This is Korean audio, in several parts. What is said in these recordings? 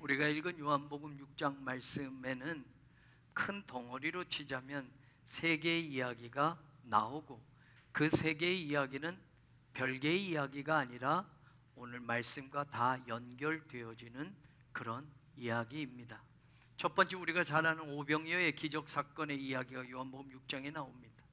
우리가 읽은 요한복음 6장 말씀에는 큰 덩어리로 치자면 세 개의 이야기가 나오고, 그 세 개의 이야기는 별개의 이야기가 아니라 오늘 말씀과 다 연결되어지는 그런 이야기입니다. 첫 번째, 우리가 잘 아는 오병이어의 기적 사건의 이야기가 요한복음 6장에 나옵니다.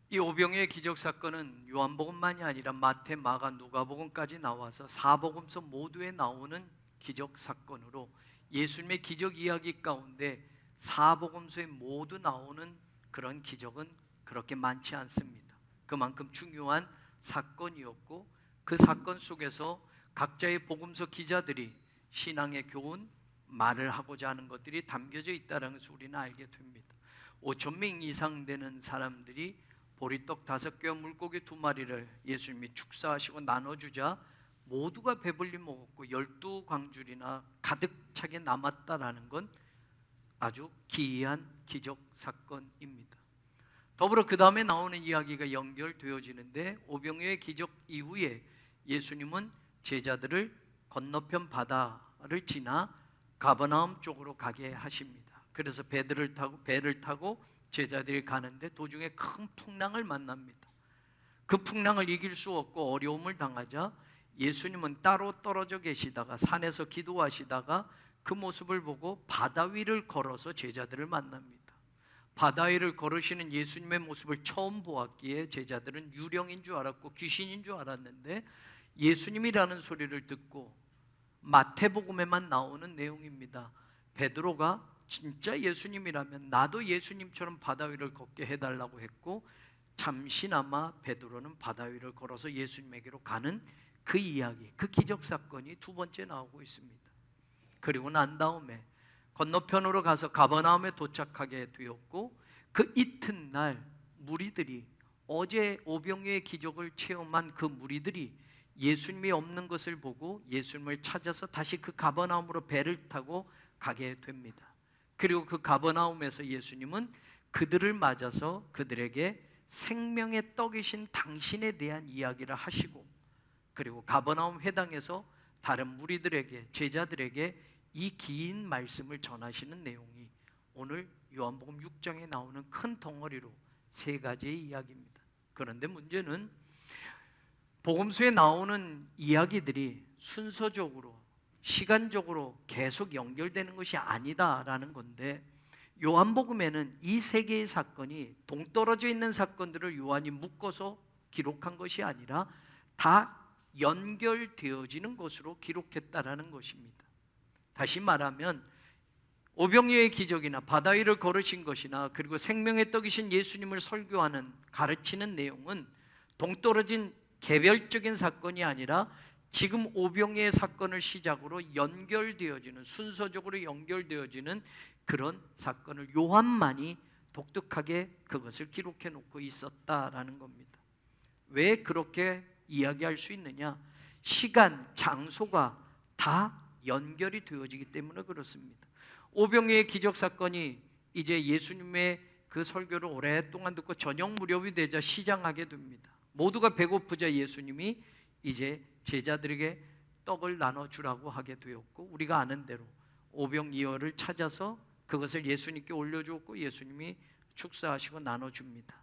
이 오병이어의 기적 사건은 요한복음만이 아니라 마태, 마가, 누가복음까지 나와서 사복음서 모두에 나오는 기적 사건으로, 예수님의 기적 이야기 가운데 사복음서에 모두 나오는 그런 기적은 그렇게 많지 않습니다. 그만큼 중요한 사건이었고, 그 사건 속에서 각자의 복음서 기자들이 신앙의 교훈, 말을 하고자 하는 것들이 담겨져 있다는 것을 우리는 알게 됩니다. 5,000명 이상 되는 사람들이 보리떡 5개와 물고기 2마리를 예수님이 축사하시고 나눠주자 모두가 배불리 먹었고 12광줄이나 가득 차게 남았다라는 건 아주 기이한 기적 사건입니다. 더불어 그 다음에 나오는 이야기가 연결되어지는데, 오병이어의 기적 이후에 예수님은 제자들을 건너편 바다를 지나 가버나움 쪽으로 가게 하십니다. 그래서 배를 타고 제자들이 가는데 도중에 큰 풍랑을 만납니다. 그 풍랑을 이길 수 없고 어려움을 당하자 예수님은 따로 떨어져 계시다가 산에서 기도하시다가 그 모습을 보고 바다 위를 걸어서 제자들을 만납니다. 바다 위를 걸으시는 예수님의 모습을 처음 보았기에 제자들은 유령인 줄 알았고 귀신인 줄 알았는데, 예수님이라는 소리를 듣고 마태복음에만 나오는 내용입니다. 베드로가 진짜 예수님이라면 나도 예수님처럼 바다 위를 걷게 해달라고 했고, 잠시나마 베드로는 바다 위를 걸어서 예수님에게로 가는 그 이야기, 그 기적 사건이 두 번째 나오고 있습니다. 그리고 난 다음에 건너편으로 가서 가버나움에 도착하게 되었고, 그 이튿날 무리들이, 어제 오병이어의 기적을 체험한 그 무리들이 예수님이 없는 것을 보고 예수님을 찾아서 다시 그 가버나움으로 배를 타고 가게 됩니다. 그리고 그 가버나움에서 예수님은 그들을 맞아서 그들에게 생명의 떡이신 당신에 대한 이야기를 하시고, 그리고 가버나움 회당에서 다른 무리들에게, 제자들에게 이 긴 말씀을 전하시는 내용이 오늘 요한복음 6장에 나오는 큰 덩어리로 세 가지의 이야기입니다. 그런데 문제는 복음서에 나오는 이야기들이 순서적으로, 시간적으로 계속 연결되는 것이 아니다라는 건데, 요한복음에는 이 세 개의 사건이 동떨어져 있는 사건들을 요한이 묶어서 기록한 것이 아니라 다 연결되어지는 것으로 기록했다라는 것입니다. 다시 말하면 오병이어의 기적이나 바다 위를 걸으신 것이나 그리고 생명의 떡이신 예수님을 설교하는, 가르치는 내용은 동떨어진 개별적인 사건이 아니라 지금 오병이어의 사건을 시작으로 연결되어지는, 순서적으로 연결되어지는 그런 사건을 요한만이 독특하게 그것을 기록해 놓고 있었다라는 겁니다. 왜 그렇게 이야기할 수 있느냐? 시간, 장소가 다 연결이 되어지기 때문에 그렇습니다. 오병이어의 기적 사건이 이제 예수님의 그 설교를 오랫동안 듣고 저녁 무렵이 되자 시장하게 됩니다. 모두가 배고프자 예수님이 이제 제자들에게 떡을 나눠주라고 하게 되었고, 우리가 아는 대로 오병이어를 찾아서 그것을 예수님께 올려주었고 예수님이 축사하시고 나눠줍니다.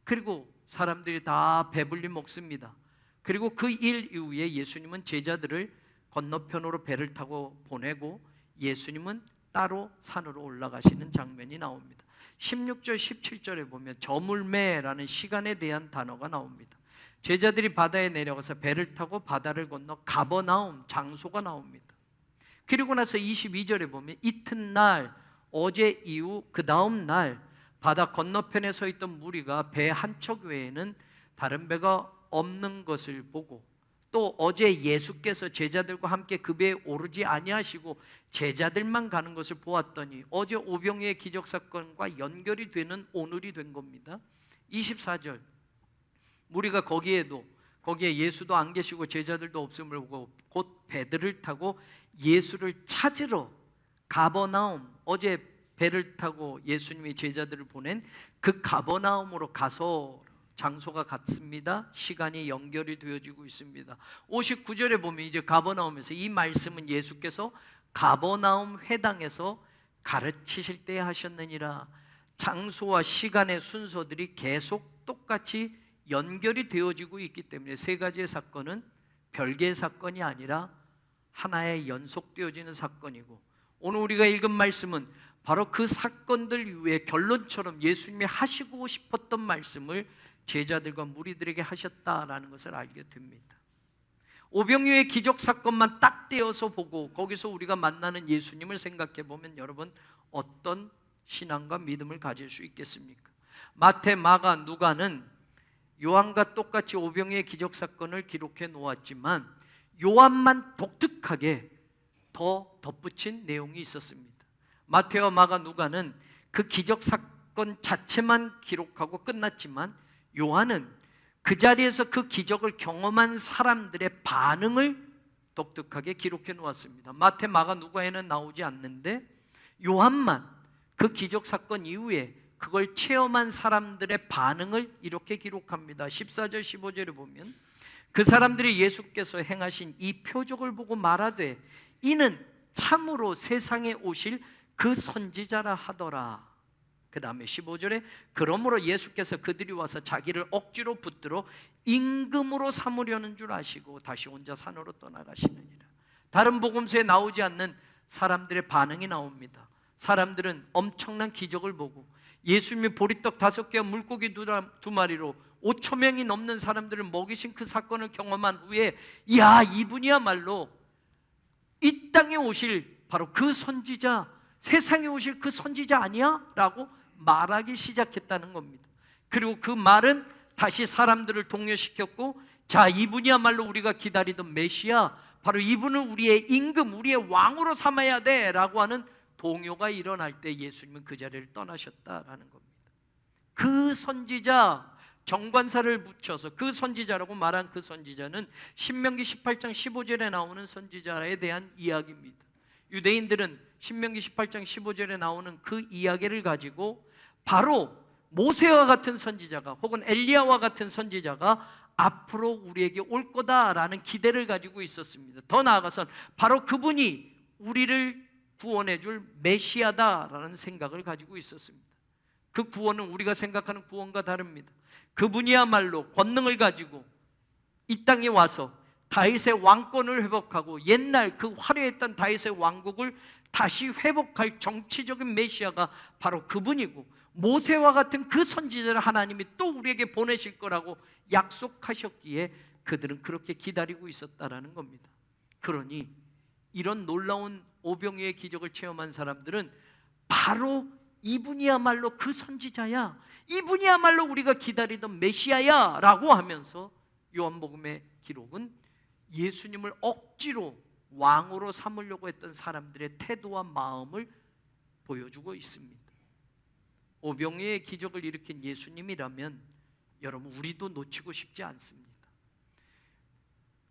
그리고 사람들이 다 배불리 먹습니다. 그리고 그 일 이후에 예수님은 제자들을 건너편으로 배를 타고 보내고 예수님은 따로 산으로 올라가시는 장면이 나옵니다. 16절, 17절에 보면 저물매라는 시간에 대한 단어가 나옵니다. 제자들이 바다에 내려가서 배를 타고 바다를 건너 가버나움, 장소가 나옵니다. 그리고 나서 22절에 보면 이튿날, 어제 이후 그 다음 날 바다 건너편에 서 있던 무리가 배 한 척 외에는 다른 배가 없는 것을 보고, 또 어제 예수께서 제자들과 함께 그 배에 오르지 아니하시고 제자들만 가는 것을 보았더니 어제 오병이어의 기적 사건과 연결이 되는 오늘이 된 겁니다. 24절, 무리가 거기에 예수도 안 계시고 제자들도 없음을 보고 곧 배들을 타고 예수를 찾으러 가버나움, 어제 배를 타고 예수님이 제자들을 보낸 그 가버나움으로 가서, 장소가 같습니다. 시간이 연결이 되어지고 있습니다. 59절에 보면 이제 가버나움에서, 이 말씀은 예수께서 가버나움 회당에서 가르치실 때 하셨느니라. 장소와 시간의 순서들이 계속 똑같이 연결이 되어지고 있기 때문에 세 가지의 사건은 별개의 사건이 아니라 하나의 연속되어지는 사건이고, 오늘 우리가 읽은 말씀은 바로 그 사건들 이후에 결론처럼 예수님이 하시고 싶었던 말씀을 제자들과 무리들에게 하셨다라는 것을 알게 됩니다. 오병이어의 기적 사건만 딱 떼어서 보고 거기서 우리가 만나는 예수님을 생각해 보면 여러분 어떤 신앙과 믿음을 가질 수 있겠습니까? 마태, 마가, 누가는 요한과 똑같이 오병이어의 기적 사건을 기록해 놓았지만 요한만 독특하게 더 덧붙인 내용이 있었습니다. 마태와 마가, 누가는 그 기적 사건 자체만 기록하고 끝났지만 요한은 그 자리에서 그 기적을 경험한 사람들의 반응을 독특하게 기록해 놓았습니다. 마태, 마가, 누가에는 나오지 않는데 요한만 그 기적 사건 이후에 그걸 체험한 사람들의 반응을 이렇게 기록합니다. 14절 15절에 보면 그 사람들이 예수께서 행하신 이 표적을 보고 말하되 이는 참으로 세상에 오실 그 선지자라 하더라. 그 다음에 15절에 그러므로 예수께서 그들이 와서 자기를 억지로 붙들어 임금으로 삼으려는 줄 아시고 다시 혼자 산으로 떠나가시느니라. 다른 복음서에 나오지 않는 사람들의 반응이 나옵니다. 사람들은 엄청난 기적을 보고 예수님이 보리떡 5개와 물고기 2마리로 5천 명이 넘는 사람들을 먹이신 그 사건을 경험한 후에 야, 이분이야말로 이 땅에 오실 바로 그 선지자, 세상에 오실 그 선지자 아니야? 라고 말하기 시작했다는 겁니다. 그리고 그 말은 다시 사람들을 동요시켰고, 자, 이분이야말로 우리가 기다리던 메시아, 바로 이분은 우리의 임금, 우리의 왕으로 삼아야 돼 라고 하는 동요가 일어날 때 예수님은 그 자리를 떠나셨다라는 겁니다. 그 선지자, 정관사를 붙여서 그 선지자라고 말한 그 선지자는 신명기 18장 15절에 나오는 선지자에 대한 이야기입니다. 유대인들은 신명기 18장 15절에 나오는 그 이야기를 가지고 바로 모세와 같은 선지자가 혹은 엘리야와 같은 선지자가 앞으로 우리에게 올 거다라는 기대를 가지고 있었습니다. 더 나아가서는 바로 그분이 우리를 구원해 줄 메시아다라는 생각을 가지고 있었습니다. 그 구원은 우리가 생각하는 구원과 다릅니다. 그분이야말로 권능을 가지고 이 땅에 와서 다윗의 왕권을 회복하고 옛날 그 화려했던 다윗의 왕국을 다시 회복할 정치적인 메시아가 바로 그분이고, 모세와 같은 그 선지자를 하나님이 또 우리에게 보내실 거라고 약속하셨기에 그들은 그렇게 기다리고 있었다라는 겁니다. 그러니 이런 놀라운 오병이어의 기적을 체험한 사람들은 바로 이분이야말로 그 선지자야, 이분이야말로 우리가 기다리던 메시아야 라고 하면서 요한복음의 기록은 예수님을 억지로 왕으로 삼으려고 했던 사람들의 태도와 마음을 보여주고 있습니다. 오병이어의 기적을 일으킨 예수님이라면 여러분 우리도 놓치고 싶지 않습니다.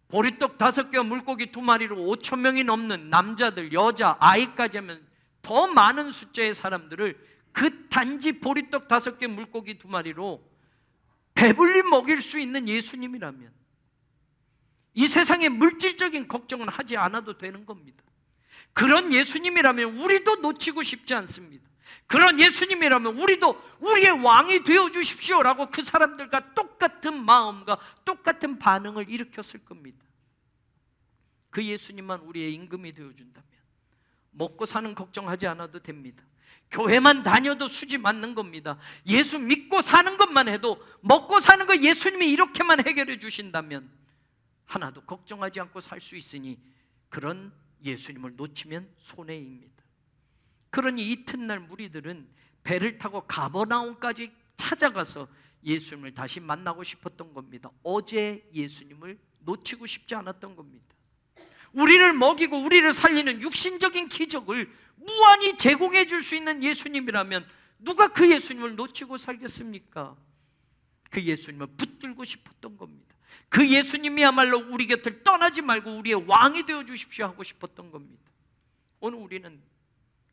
보리떡 5개와 물고기 2마리로 5천 명이 넘는 남자들, 여자, 아이까지 하면 더 많은 숫자의 사람들을 그 단지 보리떡 5개, 물고기 2마리로 배불리 먹일 수 있는 예수님이라면 이 세상의 물질적인 걱정은 하지 않아도 되는 겁니다. 그런 예수님이라면 우리도 놓치고 싶지 않습니다. 그런 예수님이라면 우리도 우리의 왕이 되어 주십시오라고 그 사람들과 똑같은 마음과 똑같은 반응을 일으켰을 겁니다. 그 예수님만 우리의 임금이 되어 준다면 먹고 사는 걱정하지 않아도 됩니다. 교회만 다녀도 수지 맞는 겁니다. 예수 믿고 사는 것만 해도 먹고 사는 거 예수님이 이렇게만 해결해 주신다면 하나도 걱정하지 않고 살 수 있으니 그런 예수님을 놓치면 손해입니다. 그러니 이튿날 무리들은 배를 타고 가버나움까지 찾아가서 예수님을 다시 만나고 싶었던 겁니다. 어제 예수님을 놓치고 싶지 않았던 겁니다. 우리를 먹이고 우리를 살리는 육신적인 기적을 무한히 제공해 줄 수 있는 예수님이라면 누가 그 예수님을 놓치고 살겠습니까? 그 예수님을 붙들고 싶었던 겁니다. 그 예수님이야말로 우리 곁을 떠나지 말고 우리의 왕이 되어 주십시오 하고 싶었던 겁니다. 오늘 우리는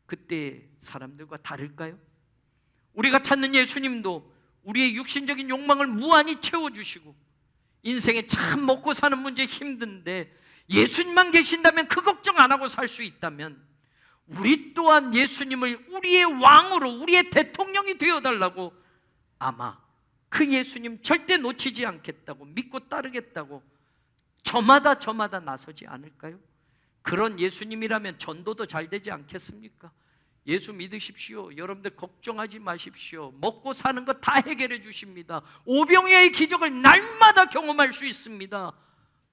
그때 사람들과 다를까요? 우리가 찾는 예수님도 우리의 육신적인 욕망을 무한히 채워주시고 인생에 참 먹고 사는 문제 힘든데 예수님만 계신다면 그 걱정 안 하고 살 수 있다면 우리 또한 예수님을 우리의 왕으로, 우리의 대통령이 되어달라고 아마 그 예수님 절대 놓치지 않겠다고 믿고 따르겠다고 저마다 나서지 않을까요? 그런 예수님이라면 전도도 잘 되지 않겠습니까? 예수 믿으십시오. 여러분들 걱정하지 마십시오. 먹고 사는 거 다 해결해 주십니다. 오병이어의 기적을 날마다 경험할 수 있습니다.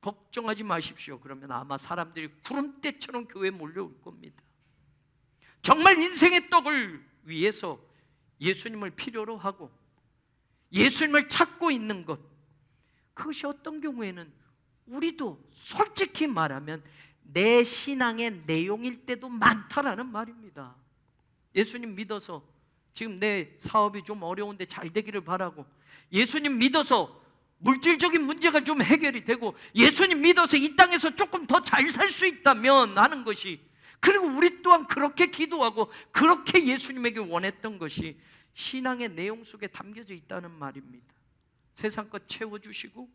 걱정하지 마십시오. 그러면 아마 사람들이 구름대처럼 교회에 몰려올 겁니다. 정말 인생의 떡을 위해서 예수님을 필요로 하고 예수님을 찾고 있는 것, 그것이 어떤 경우에는 우리도 솔직히 말하면 내 신앙의 내용일 때도 많다라는 말입니다. 예수님 믿어서 지금 내 사업이 좀 어려운데 잘 되기를 바라고, 예수님 믿어서 물질적인 문제가 좀 해결이 되고, 예수님 믿어서 이 땅에서 조금 더 잘 살 수 있다면 하는 것이, 그리고 우리 또한 그렇게 기도하고 그렇게 예수님에게 원했던 것이 신앙의 내용 속에 담겨져 있다는 말입니다. 세상 것 채워주시고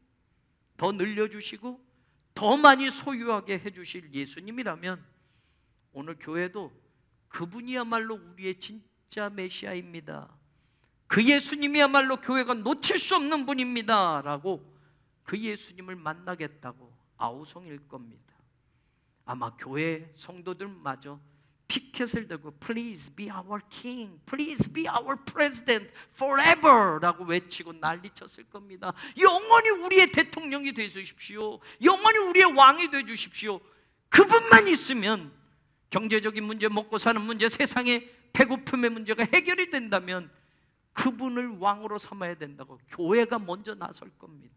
더 늘려주시고 더 많이 소유하게 해주실 예수님이라면 오늘 교회도 그분이야말로 우리의 진짜 메시아입니다. 그 예수님이야말로 교회가 놓칠 수 없는 분입니다 라고 그 예수님을 만나겠다고 아우성일 겁니다. 아마 교회 성도들마저 피켓을 들고 Please be our king, please be our president forever 라고 외치고 난리쳤을 겁니다. 영원히 우리의 대통령이 되주십시오. 영원히 우리의 왕이 되주십시오. 그분만 있으면 경제적인 문제, 먹고 사는 문제, 세상의 배고픔의 문제가 해결이 된다면 그분을 왕으로 삼아야 된다고 교회가 먼저 나설 겁니다.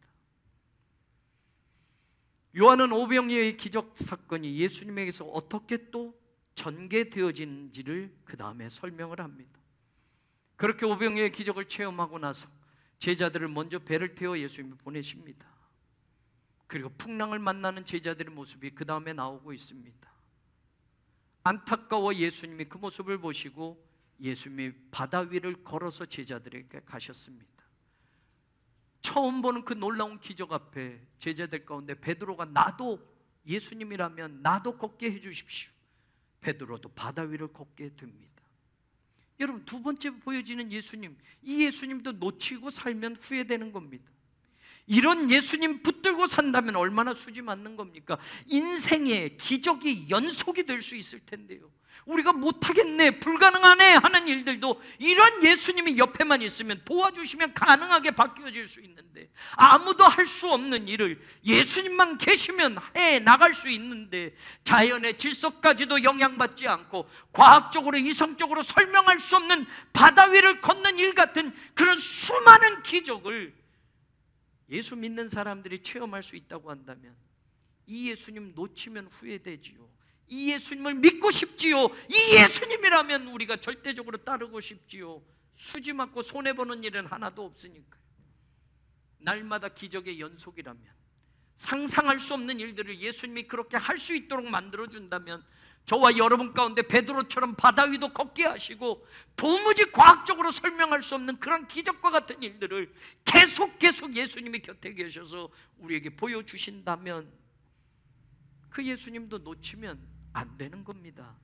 요한은 오병이어의 기적 사건이 예수님에게서 어떻게 또 전개되어진지를 그 다음에 설명을 합니다. 그렇게 오병이어의 기적을 체험하고 나서 제자들을 먼저 배를 태워 예수님이 보내십니다. 그리고 풍랑을 만나는 제자들의 모습이 그 다음에 나오고 있습니다. 안타까워 예수님이 그 모습을 보시고 예수님이 바다 위를 걸어서 제자들에게 가셨습니다. 처음 보는 그 놀라운 기적 앞에 제자들 가운데 베드로가 나도 예수님이라면 나도 걷게 해주십시오. 베드로도 바다 위를 걷게 됩니다. 여러분, 두 번째 보여지는 예수님, 이 예수님도 놓치고 살면 후회되는 겁니다. 이런 예수님 붙들고 산다면 얼마나 수지 맞는 겁니까? 인생의 기적이 연속이 될 수 있을 텐데요. 우리가 못하겠네, 불가능하네 하는 일들도 이런 예수님이 옆에만 있으면 도와주시면 가능하게 바뀌어질 수 있는데, 아무도 할 수 없는 일을 예수님만 계시면 해 나갈 수 있는데, 자연의 질서까지도 영향받지 않고 과학적으로 이성적으로 설명할 수 없는 바다 위를 걷는 일 같은 그런 수많은 기적을 예수 믿는 사람들이 체험할 수 있다고 한다면 이 예수님 놓치면 후회되지요. 이 예수님을 믿고 싶지요. 이 예수님이라면 우리가 절대적으로 따르고 싶지요. 수지 맞고 손해보는 일은 하나도 없으니까요. 날마다 기적의 연속이라면, 상상할 수 없는 일들을 예수님이 그렇게 할 수 있도록 만들어준다면 저와 여러분 가운데 베드로처럼 바다 위도 걷게 하시고 도무지 과학적으로 설명할 수 없는 그런 기적과 같은 일들을 계속 예수님이 곁에 계셔서 우리에게 보여주신다면 그 예수님도 놓치면 안 되는 겁니다.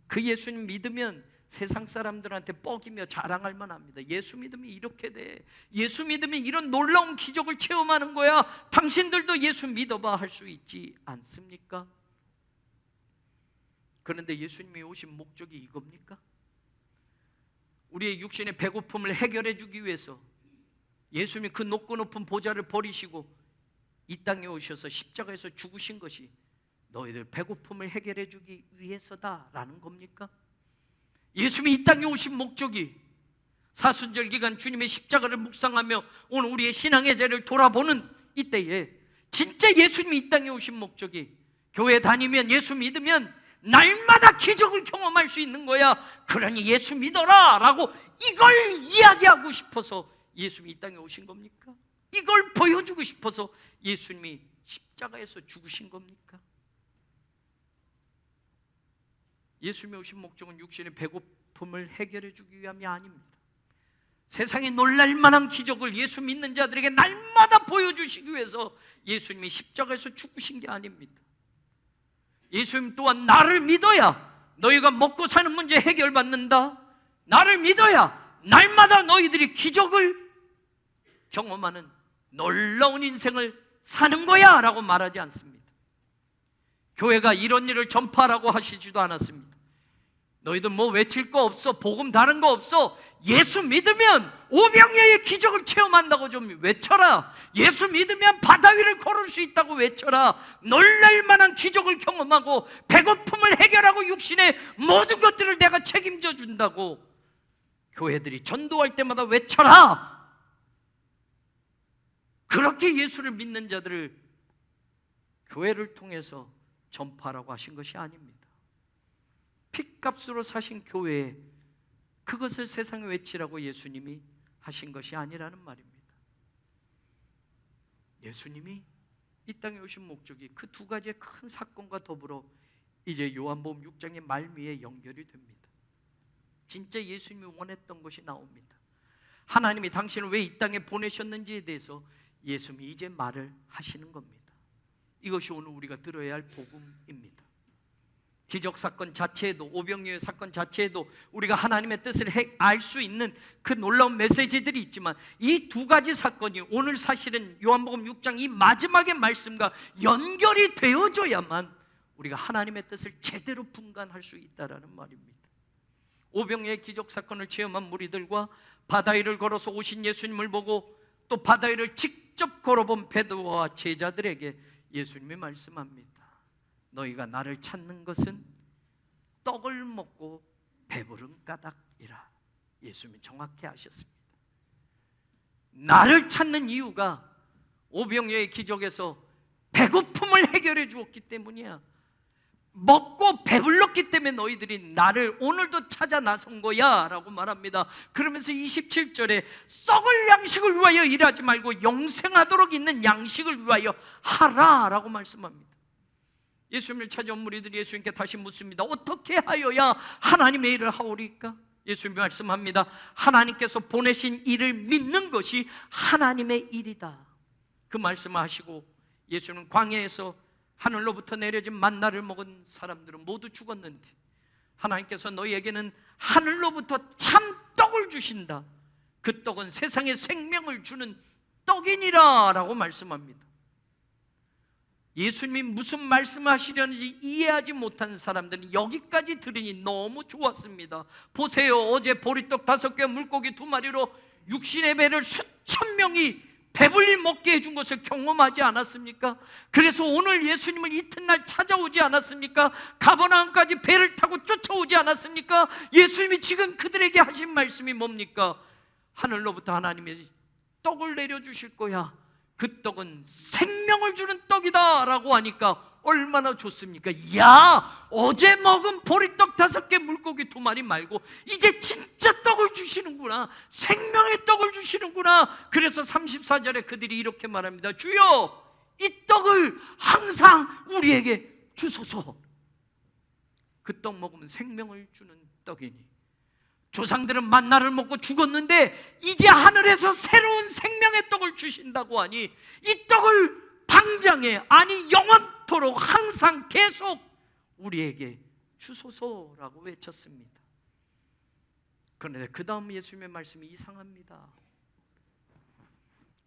그 예수님 믿으면 세상 사람들한테 뻐기며 자랑할 만합니다. 예수 믿으면 이렇게 돼, 예수 믿으면 이런 놀라운 기적을 체험하는 거야, 당신들도 예수 믿어봐 할 수 있지 않습니까? 그런데 예수님이 오신 목적이 이겁니까? 우리의 육신의 배고픔을 해결해 주기 위해서 예수님이 그 높고 높은 보좌를 버리시고 이 땅에 오셔서 십자가에서 죽으신 것이 너희들 배고픔을 해결해 주기 위해서다라는 겁니까? 예수님이 이 땅에 오신 목적이 사순절 기간 주님의 십자가를 묵상하며 오늘 우리의 신앙의 죄를 돌아보는 이때에 진짜 예수님이 이 땅에 오신 목적이 교회 다니면 예수 믿으면 날마다 기적을 경험할 수 있는 거야, 그러니 예수 믿어라 라고 이걸 이야기하고 싶어서 예수님이 이 땅에 오신 겁니까? 이걸 보여주고 싶어서 예수님이 십자가에서 죽으신 겁니까? 예수님이 오신 목적은 육신의 배고픔을 해결해 주기 위함이 아닙니다. 세상에 놀랄 만한 기적을 예수 믿는 자들에게 날마다 보여주시기 위해서 예수님이 십자가에서 죽으신 게 아닙니다. 예수님 또한 나를 믿어야 너희가 먹고 사는 문제 해결받는다. 나를 믿어야 날마다 너희들이 기적을 경험하는 놀라운 인생을 사는 거야 라고 말하지 않습니다. 교회가 이런 일을 전파하라고 하시지도 않았습니다. 너희들 뭐 외칠 거 없어, 복음 다른 거 없어, 예수 믿으면 오병이어의 기적을 체험한다고 좀 외쳐라. 예수 믿으면 바다 위를 걸을 수 있다고 외쳐라. 놀랄 만한 기적을 경험하고 배고픔을 해결하고 육신의 모든 것들을 내가 책임져 준다고 교회들이 전도할 때마다 외쳐라. 그렇게 예수를 믿는 자들을 교회를 통해서 전파하라고 하신 것이 아닙니다. 핏값으로 사신 교회에 그것을 세상에 외치라고 예수님이 하신 것이 아니라는 말입니다. 예수님이 이 땅에 오신 목적이 그 두 가지의 큰 사건과 더불어 이제 요한복음 6장의 말미에 연결이 됩니다. 진짜 예수님이 원했던 것이 나옵니다. 하나님이 당신을 왜 이 땅에 보내셨는지에 대해서 예수님이 이제 말을 하시는 겁니다. 이것이 오늘 우리가 들어야 할 복음입니다. 기적 사건 자체에도, 오병이어 사건 자체에도 우리가 하나님의 뜻을 알 수 있는 그 놀라운 메시지들이 있지만 이 두 가지 사건이 오늘 사실은 요한복음 6장 이 마지막의 말씀과 연결이 되어져야만 우리가 하나님의 뜻을 제대로 분간할 수 있다라는 말입니다. 오병이어의 기적 사건을 체험한 무리들과 바다 위를 걸어서 오신 예수님을 보고 또 바다 위를 직접 걸어본 베드로와 제자들에게 예수님이 말씀합니다. 너희가 나를 찾는 것은 떡을 먹고 배부른 까닭이라. 예수님이 정확히 하셨습니다. 나를 찾는 이유가 오병이어의 기적에서 배고픔을 해결해 주었기 때문이야. 먹고 배불렀기 때문에 너희들이 나를 오늘도 찾아 나선 거야 라고 말합니다. 그러면서 27절에 썩을 양식을 위하여 일하지 말고 영생하도록 있는 양식을 위하여 하라 라고 말씀합니다. 예수님을 찾아온 무리들이 예수님께 다시 묻습니다. 어떻게 하여야 하나님의 일을 하오리까? 예수님이 말씀합니다. 하나님께서 보내신 일을 믿는 것이 하나님의 일이다. 그 말씀을 하시고 예수는 광야에서 하늘로부터 내려진 만나를 먹은 사람들은 모두 죽었는데 하나님께서 너희에게는 하늘로부터 참떡을 주신다. 그 떡은 세상에 생명을 주는 떡이니라 라고 말씀합니다. 예수님이 무슨 말씀하시려는지 이해하지 못한 사람들은 여기까지 들으니 너무 좋았습니다. 보세요. 어제 보리떡 5개 물고기 2마리로 육신의 배를 수천 명이 배불리 먹게 해준 것을 경험하지 않았습니까? 그래서 오늘 예수님을 이튿날 찾아오지 않았습니까? 가버나움까지 배를 타고 쫓아오지 않았습니까? 예수님이 지금 그들에게 하신 말씀이 뭡니까? 하늘로부터 하나님이 떡을 내려주실 거야. 그 떡은 생명을 주는 떡이다 라고 하니까 얼마나 좋습니까? 야, 어제 먹은 보리떡 5개 물고기 2마리 말고 이제 진짜 떡을 주시는구나. 생명의 떡을 주시는구나. 그래서 34절에 그들이 이렇게 말합니다. 주여, 이 떡을 항상 우리에게 주소서. 그 떡 먹으면 생명을 주는 떡이니 조상들은 만나를 먹고 죽었는데 이제 하늘에서 새로운 생명의 떡을 주신다고 하니 이 떡을 당장에, 아니 영원토록 항상 계속 우리에게 주소서라고 외쳤습니다. 그런데 그 다음 예수님의 말씀이 이상합니다.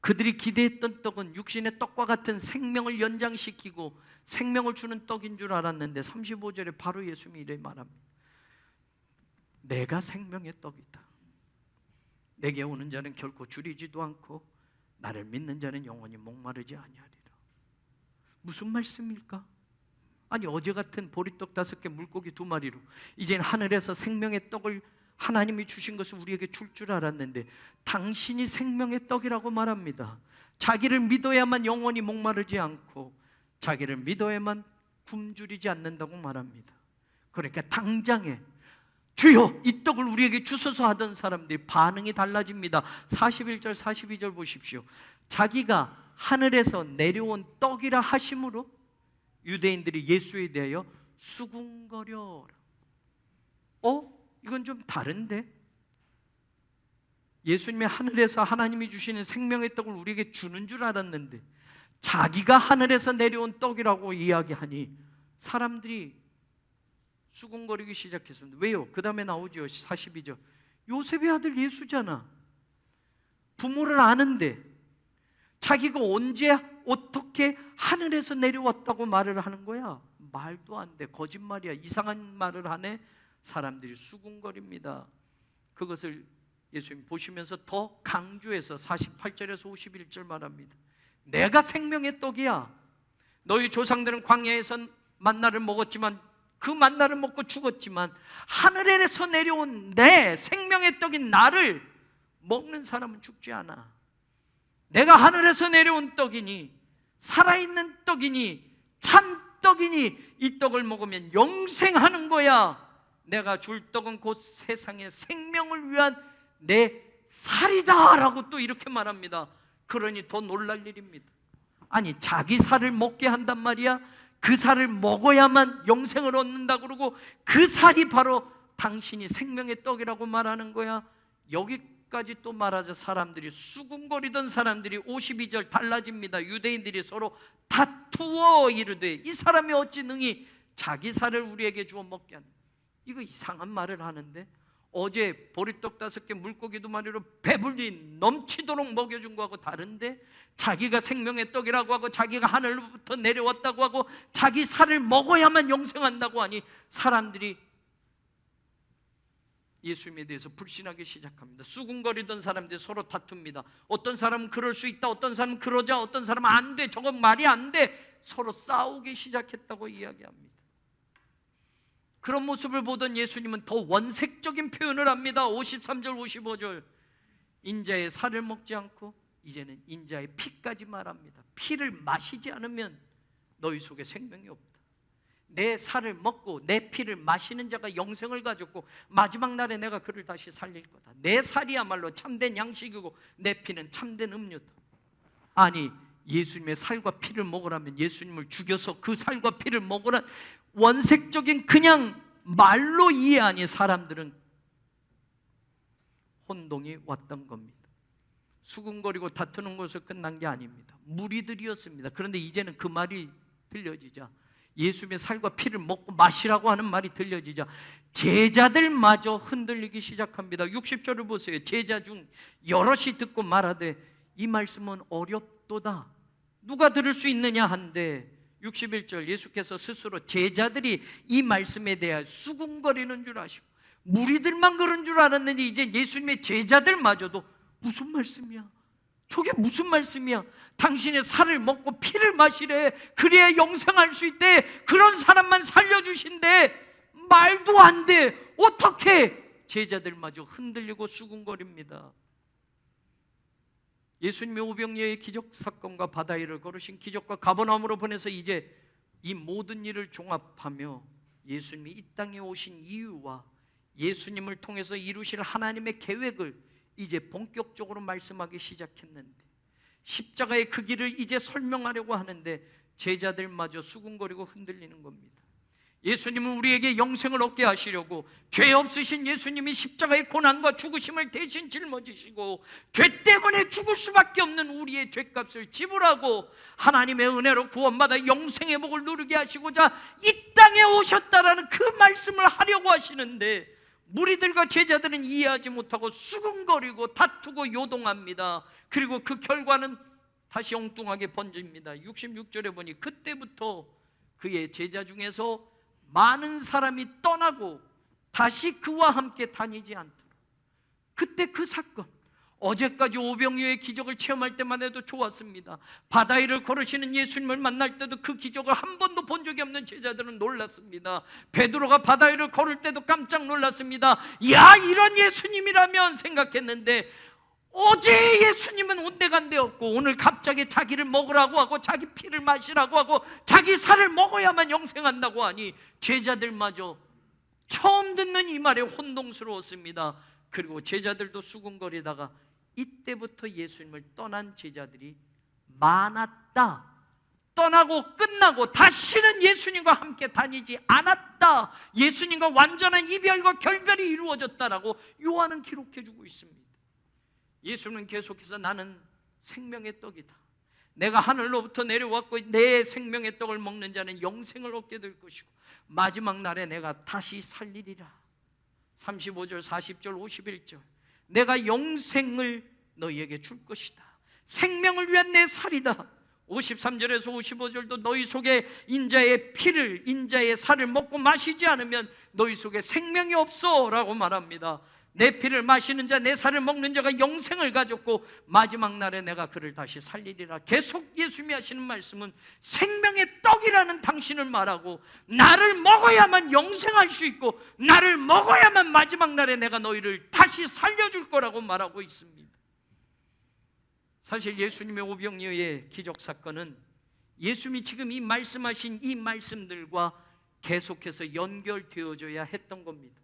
그들이 기대했던 떡은 육신의 떡과 같은 생명을 연장시키고 생명을 주는 떡인 줄 알았는데 35절에 바로 예수님이 이렇게 말합니다. 내가 생명의 떡이다. 내게 오는 자는 결코 줄이지도 않고 나를 믿는 자는 영원히 목마르지 아니하리라. 무슨 말씀일까? 아니 어제 같은 보리떡 5개 물고기 2마리로 이젠 하늘에서 생명의 떡을 하나님이 주신 것을 우리에게 줄 줄 알았는데 당신이 생명의 떡이라고 말합니다. 자기를 믿어야만 영원히 목마르지 않고 자기를 믿어야만 굶주리지 않는다고 말합니다. 그러니까 당장에 주여 이 떡을 우리에게 주소서 하던 사람들이 반응이 달라집니다. 41절 42절 보십시오. 자기가 하늘에서 내려온 떡이라 하심으로 유대인들이 예수에 대하여 수군거려라. 이건 좀 다른데? 예수님이 하늘에서 하나님이 주시는 생명의 떡을 우리에게 주는 줄 알았는데 자기가 하늘에서 내려온 떡이라고 이야기하니 사람들이 수군거리기 시작했습니다. 왜요? 그 다음에 나오죠. 42절. 요셉의 아들 예수잖아. 부모를 아는데 자기가 언제 어떻게 하늘에서 내려왔다고 말을 하는 거야? 말도 안 돼. 거짓말이야. 이상한 말을 하네. 사람들이 수군거립니다. 그것을 예수님 보시면서 더 강조해서 48절에서 51절 말합니다. 내가 생명의 떡이야. 너희 조상들은 광야에서 만나를 먹었지만 그 만나를 먹고 죽었지만 하늘에서 내려온 내 생명의 떡인 나를 먹는 사람은 죽지 않아. 내가 하늘에서 내려온 떡이니 살아있는 떡이니 참 떡이니 이 떡을 먹으면 영생하는 거야. 내가 줄 떡은 곧 세상의 생명을 위한 내 살이다 라고 또 이렇게 말합니다. 그러니 더 놀랄 일입니다. 아니 자기 살을 먹게 한단 말이야. 그 살을 먹어야만 영생을 얻는다 그러고 그 살이 바로 당신이 생명의 떡이라고 말하는 거야. 여기까지 또 말하자 사람들이 수군거리던 사람들이 52절 달라집니다. 유대인들이 서로 다투어 이르되 이 사람이 어찌 능히 자기 살을 우리에게 주어 먹게 하는. 이거 이상한 말을 하는데 어제 보리떡 5개 물고기 2마리로 배불리 넘치도록 먹여준 거하고 다른데 자기가 생명의 떡이라고 하고 자기가 하늘로부터 내려왔다고 하고 자기 살을 먹어야만 영생한다고 하니 사람들이 예수님에 대해서 불신하기 시작합니다. 수군거리던 사람들이 서로 다툽니다. 어떤 사람은 그럴 수 있다, 어떤 사람은 그러자, 어떤 사람은 안 돼, 저건 말이 안 돼. 서로 싸우기 시작했다고 이야기합니다. 그런 모습을 보던 예수님은 더 원색적인 표현을 합니다. 53절 55절 인자의 살을 먹지 않고 이제는 인자의 피까지 말합니다. 피를 마시지 않으면 너희 속에 생명이 없다. 내 살을 먹고 내 피를 마시는 자가 영생을 가졌고 마지막 날에 내가 그를 다시 살릴 거다. 내 살이야말로 참된 양식이고 내 피는 참된 음료다. 아니 예수님의 살과 피를 먹으라면 예수님을 죽여서 그 살과 피를 먹으라. 원색적인 그냥 말로 이해하니 사람들은 혼동이 왔던 겁니다. 수군거리고 다투는 것으로 끝난 게 아닙니다. 무리들이었습니다. 그런데 이제는 그 말이 들려지자 예수님의 살과 피를 먹고 마시라고 하는 말이 들려지자 제자들마저 흔들리기 시작합니다. 60절을 보세요. 제자 중 여럿이 듣고 말하되 이 말씀은 어렵도다. 누가 들을 수 있느냐 한데 61절 예수께서 스스로 제자들이 이 말씀에 대해 수군거리는 줄 아시고 무리들만 그런 줄 알았는데 이제 예수님의 제자들마저도 무슨 말씀이야? 저게 무슨 말씀이야? 당신의 살을 먹고 피를 마시래. 그래야 영생할 수 있대. 그런 사람만 살려주신대. 말도 안 돼. 어떻게? 제자들마저 흔들리고 수군거립니다. 예수님의 오병이어의 기적 사건과 바다 위를 걸으신 기적과 가버나움으로 보내서 이제 이 모든 일을 종합하며 예수님이 이 땅에 오신 이유와 예수님을 통해서 이루실 하나님의 계획을 이제 본격적으로 말씀하기 시작했는데 십자가의 그 길을 이제 설명하려고 하는데 제자들마저 수군거리고 흔들리는 겁니다. 예수님은 우리에게 영생을 얻게 하시려고 죄 없으신 예수님이 십자가의 고난과 죽으심을 대신 짊어지시고 죄 때문에 죽을 수밖에 없는 우리의 죄값을 지불하고 하나님의 은혜로 구원받아 영생의 복을 누리게 하시고자 이 땅에 오셨다라는 그 말씀을 하려고 하시는데 무리들과 제자들은 이해하지 못하고 수군거리고 다투고 요동합니다. 그리고 그 결과는 다시 엉뚱하게 번집니다. 66절에 보니 그때부터 그의 제자 중에서 많은 사람이 떠나고 다시 그와 함께 다니지 않도록. 그때 그 사건, 어제까지 오병이어의 기적을 체험할 때만 해도 좋았습니다. 바다 위를 걸으시는 예수님을 만날 때도 그 기적을 한 번도 본 적이 없는 제자들은 놀랐습니다. 베드로가 바다 위를 걸을 때도 깜짝 놀랐습니다. 야, 이런 예수님이라면 생각했는데 어제 예수님은 온데간데 없고 오늘 갑자기 자기를 먹으라고 하고 자기 피를 마시라고 하고 자기 살을 먹어야만 영생한다고 하니 제자들마저 처음 듣는 이 말에 혼동스러웠습니다. 그리고 제자들도 수군거리다가 이때부터 예수님을 떠난 제자들이 많았다. 떠나고 끝나고 다시는 예수님과 함께 다니지 않았다. 예수님과 완전한 이별과 결별이 이루어졌다라고 요한은 기록해주고 있습니다. 예수님은 계속해서 나는 생명의 떡이다. 내가 하늘로부터 내려왔고 내 생명의 떡을 먹는 자는 영생을 얻게 될 것이고 마지막 날에 내가 다시 살리리라. 35절, 40절, 51절. 내가 영생을 너희에게 줄 것이다. 생명을 위한 내 살이다. 53절에서 55절도 너희 속에 인자의 피를, 인자의 살을 먹고 마시지 않으면 너희 속에 생명이 없어 라고 말합니다. 내 피를 마시는 자, 내 살을 먹는 자가 영생을 가졌고 마지막 날에 내가 그를 다시 살리리라. 계속 예수님이 하시는 말씀은 생명의 떡이라는 당신을 말하고 나를 먹어야만 영생할 수 있고 나를 먹어야만 마지막 날에 내가 너희를 다시 살려줄 거라고 말하고 있습니다. 사실 예수님의 오병이어의 기적사건은 예수님이 지금 이 말씀하신 이 말씀들과 계속해서 연결되어져야 했던 겁니다.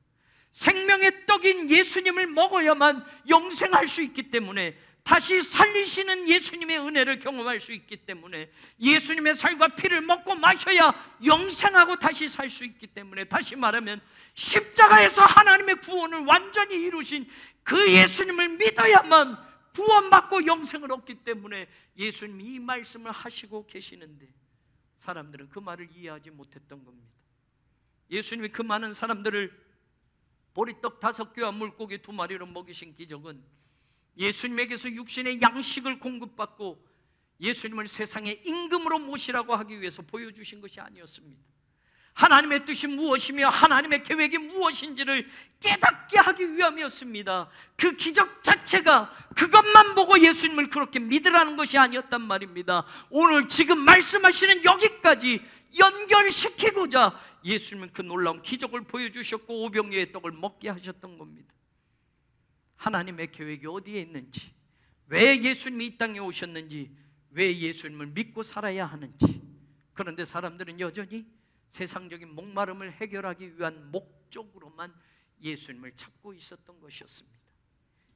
생명의 떡인 예수님을 먹어야만 영생할 수 있기 때문에, 다시 살리시는 예수님의 은혜를 경험할 수 있기 때문에, 예수님의 살과 피를 먹고 마셔야 영생하고 다시 살 수 있기 때문에, 다시 말하면 십자가에서 하나님의 구원을 완전히 이루신 그 예수님을 믿어야만 구원받고 영생을 얻기 때문에 예수님이 이 말씀을 하시고 계시는데 사람들은 그 말을 이해하지 못했던 겁니다. 예수님이 그 많은 사람들을 보리떡 5개와 물고기 2마리로 먹이신 기적은 예수님에게서 육신의 양식을 공급받고 예수님을 세상의 임금으로 모시라고 하기 위해서 보여주신 것이 아니었습니다. 하나님의 뜻이 무엇이며 하나님의 계획이 무엇인지를 깨닫게 하기 위함이었습니다. 그 기적 자체가 그것만 보고 예수님을 그렇게 믿으라는 것이 아니었단 말입니다. 오늘 지금 말씀하시는 여기까지 연결시키고자 예수님은 그 놀라운 기적을 보여주셨고 오병이어의 떡을 먹게 하셨던 겁니다. 하나님의 계획이 어디에 있는지, 왜 예수님이 이 땅에 오셨는지, 왜 예수님을 믿고 살아야 하는지. 그런데 사람들은 여전히 세상적인 목마름을 해결하기 위한 목적으로만 예수님을 찾고 있었던 것이었습니다.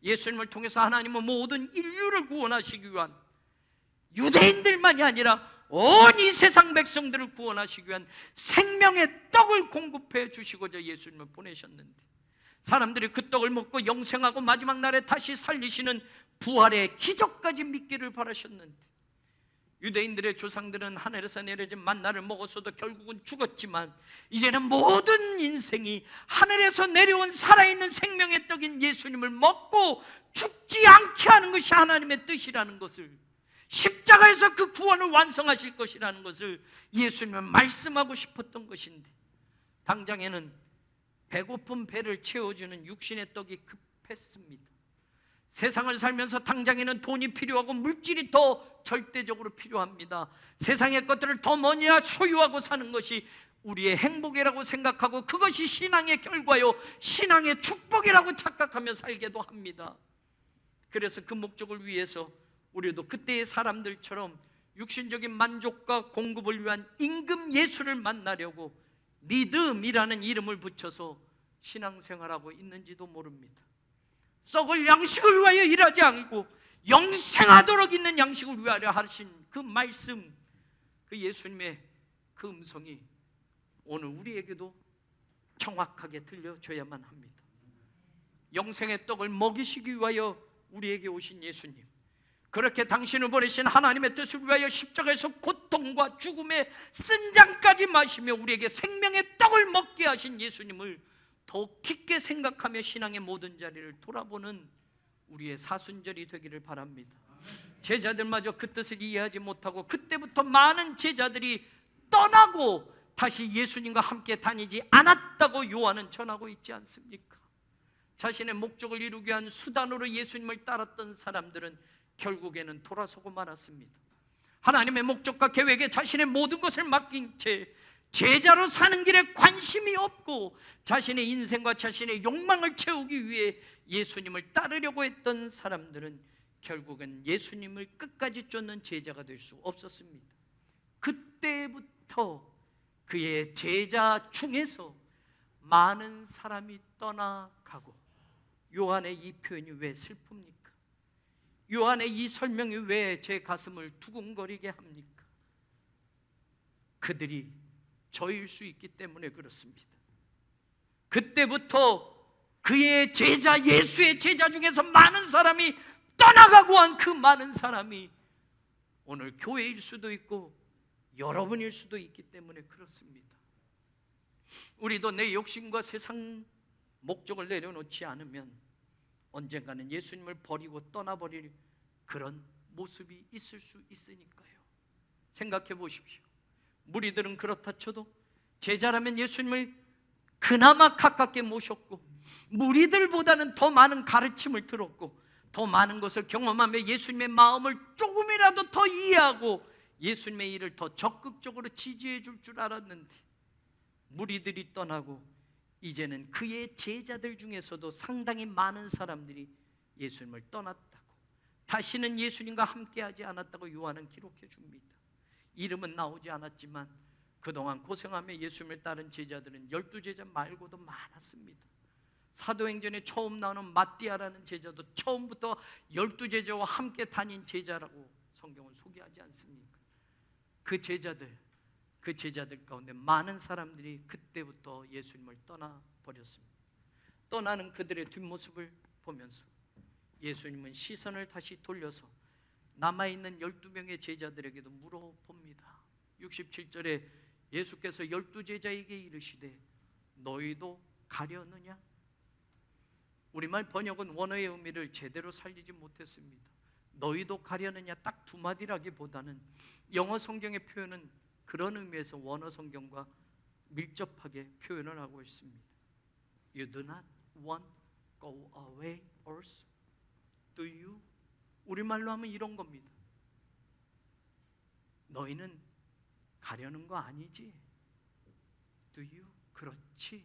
예수님을 통해서 하나님은 모든 인류를 구원하시기 위한, 유대인들만이 아니라 온 이 세상 백성들을 구원하시기 위한 생명의 떡을 공급해 주시고자 예수님을 보내셨는데, 사람들이 그 떡을 먹고 영생하고 마지막 날에 다시 살리시는 부활의 기적까지 믿기를 바라셨는데, 유대인들의 조상들은 하늘에서 내려진 만나를 먹었어도 결국은 죽었지만 이제는 모든 인생이 하늘에서 내려온 살아있는 생명의 떡인 예수님을 먹고 죽지 않게 하는 것이 하나님의 뜻이라는 것을, 십자가에서 그 구원을 완성하실 것이라는 것을 예수님은 말씀하고 싶었던 것인데, 당장에는 배고픈 배를 채워주는 육신의 떡이 급했습니다. 세상을 살면서 당장에는 돈이 필요하고 물질이 더 절대적으로 필요합니다. 세상의 것들을 더 많이 소유하고 사는 것이 우리의 행복이라고 생각하고 그것이 신앙의 결과요, 신앙의 축복이라고 착각하며 살게도 합니다. 그래서 그 목적을 위해서 우리도 그때의 사람들처럼 육신적인 만족과 공급을 위한 임금 예수를 만나려고 믿음이라는 이름을 붙여서 신앙생활하고 있는지도 모릅니다. 썩을 양식을 위하여 일하지 않고 영생하도록 있는 양식을 위하여 하신 그 말씀, 그 예수님의 그 음성이 오늘 우리에게도 정확하게 들려줘야만 합니다. 영생의 떡을 먹이시기 위하여 우리에게 오신 예수님, 그렇게 당신을 보내신 하나님의 뜻을 위하여 십자가에서 고통과 죽음의 쓴장까지 마시며 우리에게 생명의 떡을 먹게 하신 예수님을 더 깊게 생각하며 신앙의 모든 자리를 돌아보는 우리의 사순절이 되기를 바랍니다. 제자들마저 그 뜻을 이해하지 못하고 그때부터 많은 제자들이 떠나고 다시 예수님과 함께 다니지 않았다고 요한은 전하고 있지 않습니까? 자신의 목적을 이루기 위한 수단으로 예수님을 따랐던 사람들은 결국에는 돌아서고 말았습니다. 하나님의 목적과 계획에 자신의 모든 것을 맡긴 채 제자로 사는 길에 관심이 없고 자신의 인생과 자신의 욕망을 채우기 위해 예수님을 따르려고 했던 사람들은 결국은 예수님을 끝까지 쫓는 제자가 될 수 없었습니다. 그때부터 그의 제자 중에서 많은 사람이 떠나가고, 요한의 이 표현이 왜 슬픕니까? 요한의 이 설명이 왜 제 가슴을 두근거리게 합니까? 그들이 저일 수 있기 때문에 그렇습니다. 그때부터 그의 제자, 예수의 제자 중에서 많은 사람이 떠나가고 한 그 많은 사람이 오늘 교회일 수도 있고 여러분일 수도 있기 때문에 그렇습니다. 우리도 내 욕심과 세상 목적을 내려놓지 않으면 언젠가는 예수님을 버리고 떠나버릴 그런 모습이 있을 수 있으니까요. 생각해 보십시오. 무리들은 그렇다 쳐도 제자라면 예수님을 그나마 가깝게 모셨고 무리들보다는 더 많은 가르침을 들었고 더 많은 것을 경험하며 예수님의 마음을 조금이라도 더 이해하고 예수님의 일을 더 적극적으로 지지해 줄 줄 알았는데 무리들이 떠나고 이제는 그의 제자들 중에서도 상당히 많은 사람들이 예수님을 떠났다고, 다시는 예수님과 함께하지 않았다고 요한은 기록해 줍니다. 이름은 나오지 않았지만 그동안 고생하며 예수님을 따른 제자들은 12제자 말고도 많았습니다. 사도행전에 처음 나오는 마띠아라는 제자도 처음부터 12제자와 함께 다닌 제자라고 성경은 소개하지 않습니까? 그 제자들 가운데 많은 사람들이 그때부터 예수님을 떠나버렸습니다. 떠나는 그들의 뒷모습을 보면서 예수님은 시선을 다시 돌려서 남아있는 12명의 제자들에게도 물어봅니다. 67절에 예수께서 12제자에게 이르시되 너희도 가려느냐? 우리말 번역은 원어의 의미를 제대로 살리지 못했습니다. 너희도 가려느냐 딱 두 마디라기보다는 영어 성경의 표현은 그런 의미에서 원어 성경과 밀접하게 표현을 하고 있습니다. You do not want go away also. Do you? 우리말로 하면 이런 겁니다. 너희는 가려는 거 아니지? Do you? 그렇지.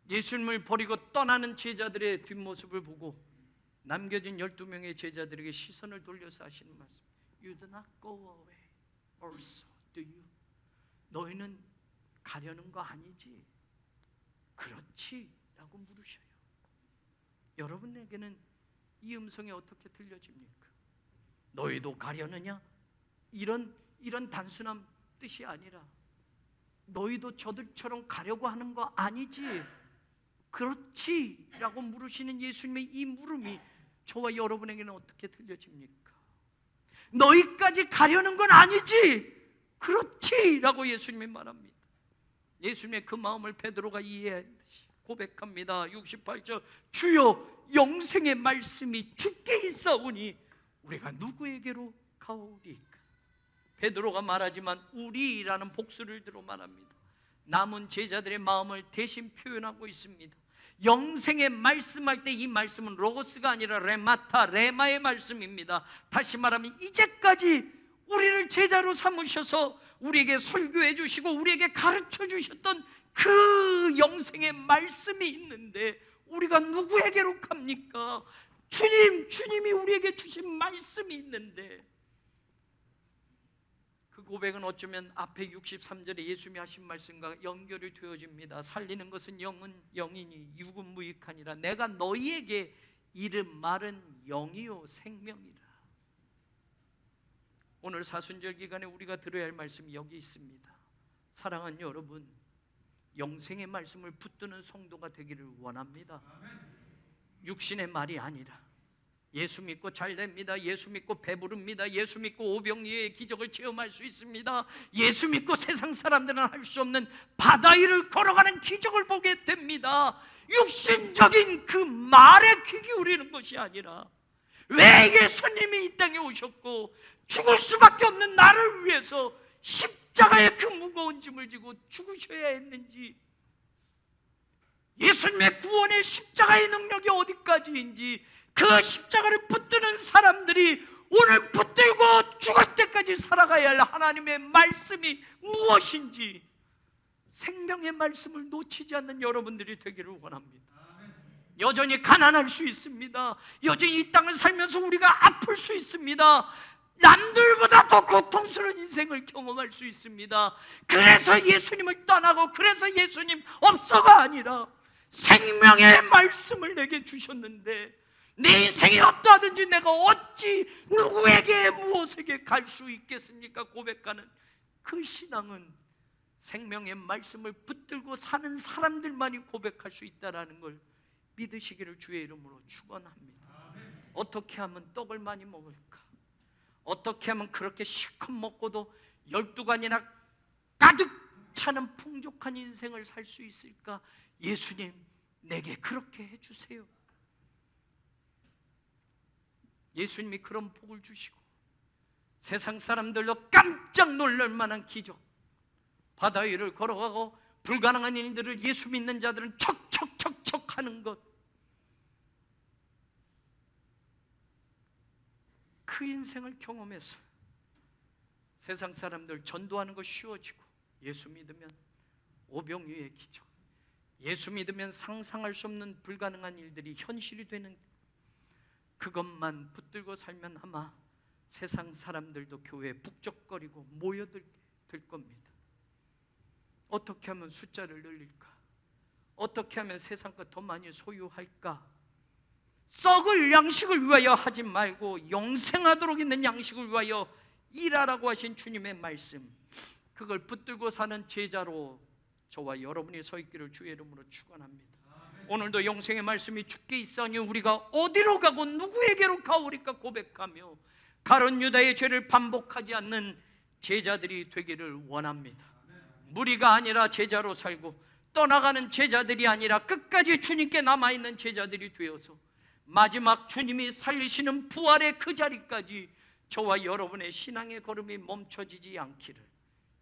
예수님을 버리고 떠나는 제자들의 뒷모습을 보고 남겨진 12명의 제자들에게 시선을 돌려서 하시는 말씀. You do not go away also. Do you? 너희는 가려는 거 아니지? 그렇지? 라고 물으셔요. 여러분에게는 이 음성이 어떻게 들려집니까? 너희도 가려느냐? 이런 단순한 뜻이 아니라 너희도 저들처럼 가려고 하는 거 아니지? 그렇지? 라고 물으시는 예수님의 이 물음이 저와 여러분에게는 어떻게 들려집니까? 너희까지 가려는 건 아니지? 그렇지? 라고 예수님이 말합니다. 예수님의 그 마음을 베드로가 이해했듯이 고백합니다. 68절 주여 영생의 말씀이 주께 있사오니 우리가 누구에게로 가오리까? 베드로가 말하지만 우리라는 복수를 들어 말합니다. 남은 제자들의 마음을 대신 표현하고 있습니다. 영생의 말씀할 때 이 말씀은 로고스가 아니라 레마타, 레마의 말씀입니다. 다시 말하면 이제까지 우리를 제자로 삼으셔서 우리에게 설교해 주시고 우리에게 가르쳐 주셨던 그 영생의 말씀이 있는데 우리가 누구에게로 갑니까? 주님이 우리에게 주신 말씀이 있는데 그 고백은 어쩌면 앞에 63절에 예수님이 하신 말씀과 연결이 되어집니다. 살리는 것은 영은 영이니 육은 무익하니라. 내가 너희에게 이른 말은 영이요 생명이라. 오늘 사순절 기간에 우리가 들어야 할 말씀이 여기 있습니다. 사랑하는 여러분, 영생의 말씀을 붙드는 성도가 되기를 원합니다. 육신의 말이 아니라 예수 믿고 잘 됩니다. 예수 믿고 배부릅니다. 예수 믿고 오병이의 기적을 체험할 수 있습니다. 예수 믿고 세상 사람들은 할 수 없는 바다 위를 걸어가는 기적을 보게 됩니다. 육신적인 그 말에 귀 기울이는 것이 아니라 왜 예수님이 이 땅에 오셨고 죽을 수밖에 없는 나를 위해서 십자가의 그 무거운 짐을 지고 죽으셔야 했는지, 예수님의 구원의 십자가의 능력이 어디까지인지, 그 십자가를 붙드는 사람들이 오늘 붙들고 죽을 때까지 살아가야 할 하나님의 말씀이 무엇인지 생명의 말씀을 놓치지 않는 여러분들이 되기를 원합니다. 여전히 가난할 수 있습니다. 여전히 이 땅을 살면서 우리가 아플 수 있습니다. 남들보다 더 고통스러운 인생을 경험할 수 있습니다. 그래서 예수님을 떠나고 그래서 예수님 없어가 아니라 생명의 말씀을 내게 주셨는데 내 인생이 어떠하든지 내가 어찌 누구에게 무엇에게 갈 수 있겠습니까? 고백하는 그 신앙은 생명의 말씀을 붙들고 사는 사람들만이 고백할 수 있다는 걸 믿으시기를 주의 이름으로 축원합니다. 어떻게 하면 떡을 많이 먹을까? 어떻게 하면 그렇게 실컷 먹고도 12간이나 가득 차는 풍족한 인생을 살 수 있을까? 예수님, 내게 그렇게 해주세요. 예수님이 그런 복을 주시고 세상 사람들도 깜짝 놀랄 만한 기적, 바다 위를 걸어가고 불가능한 일들을 예수 믿는 자들은 척척척척 하는 것, 그 인생을 경험해서 세상 사람들 전도하는 거 쉬워지고, 예수 믿으면 오병이어의 기적, 예수 믿으면 상상할 수 없는 불가능한 일들이 현실이 되는, 그것만 붙들고 살면 아마 세상 사람들도 교회에 북적거리고 모여들 겁니다. 어떻게 하면 숫자를 늘릴까? 어떻게 하면 세상 것 더 많이 소유할까? 썩을 양식을 위하여 하지 말고 영생하도록 있는 양식을 위하여 일하라고 하신 주님의 말씀, 그걸 붙들고 사는 제자로 저와 여러분이 서 있기를 주의 이름으로 축원합니다. 오늘도 영생의 말씀이 주께 있사니 우리가 어디로 가고 누구에게로 가오리까 고백하며 가룟 유다의 죄를 반복하지 않는 제자들이 되기를 원합니다. 무리가 아니라 제자로 살고 떠나가는 제자들이 아니라 끝까지 주님께 남아있는 제자들이 되어서 마지막 주님이 살리시는 부활의 그 자리까지 저와 여러분의 신앙의 걸음이 멈춰지지 않기를,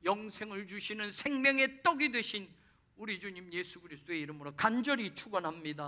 영생을 주시는 생명의 떡이 되신 우리 주님 예수 그리스도의 이름으로 간절히 축원합니다.